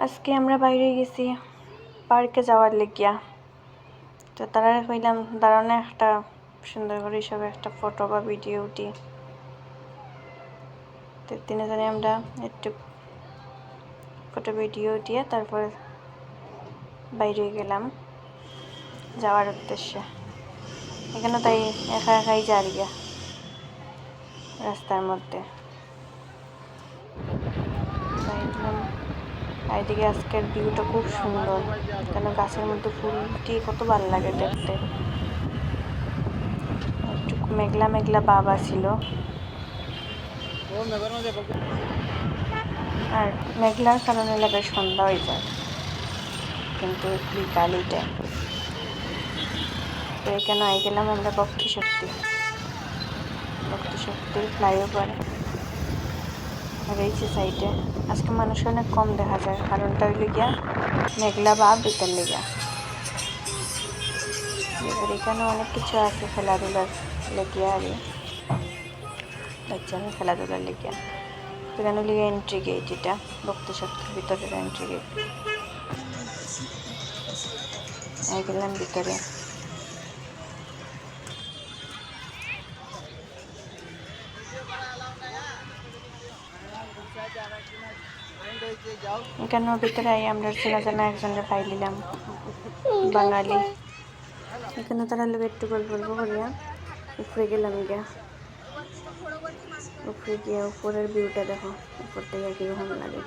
আজকে আমরা বাইরে গেছি পার্কে যাওয়ার লেগিয়া। তো তারা কইলাম দাঁড়ানো একটা সুন্দর করে সব একটা ফটো বা ভিডিও উঠি। তো তিনজনে আমরা একটু ফটো ভিডিও উঠিয়ে তারপর বাইরে গেলাম যাওয়ার উদ্দেশ্যে। এখানে তাই একা একাই যাই গিয়া রাস্তার মধ্যে এদিকে আজকের ভিউটা খুব সুন্দর। এখানে গাছের মধ্যে ফুলটি কত ভালো লাগে দেখতে। একটু মেঘলা মেঘলা ভাব ছিল আর মেঘলার কারণে লাগে সন্ধ্যা হয়ে যায়, কিন্তু বিকালই টাইম। তো এখানে আই গেলাম আমরা ভক্তি শক্তির ফ্লাইওভার রয়েছে সাইডে। আজকে মানুষ অনেক কম দেখা যায়, কারণটা হইল গিয়া মেঘলা ভাব ভিতর লেগা। এখানে অনেক কিছু আছে খেলাধুলার লেগিয়া আর বাচ্চারা খেলাধুলার লেগিয়া। এখানে লিগে এন্ট্রি গেট, এটা ভক্তি শক্তির ভিতরের এন্ট্রি গেট। গেলাম ভিতরে। এখানের ভিতরে আমরা চেনা জানা একজনের ফাইল নিলাম, বাঙালি। এখানে তারা লোক একটু গল্প করিয়া উপরে গেলাম গিয়া। উপরে গিয়ে উপরের ভিউটা দেখো, উপর থেকে কিরকম লাগে।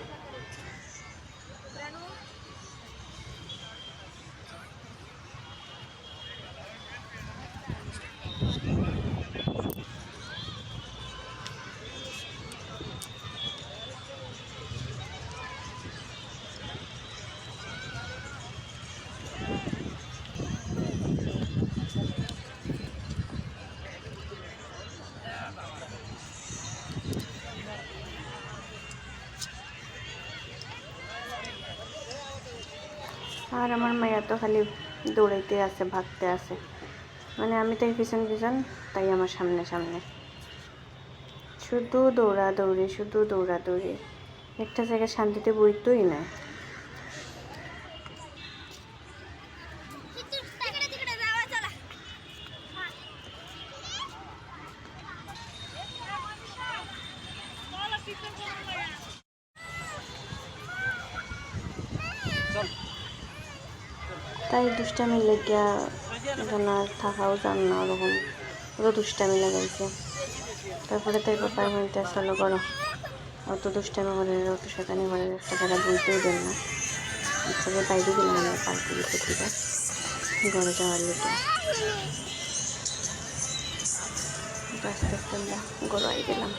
আর আমার মায়া তো খালি দৌড়াইতে আছে, ভাগতে আছে। মানে আমি তাই পিছন তাই আমার সামনে শুধু দৌড়াদৌড়ি। একটা জায়গায় শান্তিতে বইতই না। তাই দুষ্টামি লেগিয়া এখন আর থাকাও যান না, ওরকম ওরা দুষ্টামি লাগাইছে। তারপরে তাই পাপার বাড়িতে চলো করো, অত দুষ্টামি করে অত শয়তানি করে একটা জায়গা বলতেও দেন না। তবে বাইরে গেলাম আমরা পার্কের ভিতর থেকে ঘরে যাওয়ার লেগে। আস্তে আস্তে আমরা ঘরে গেলাম।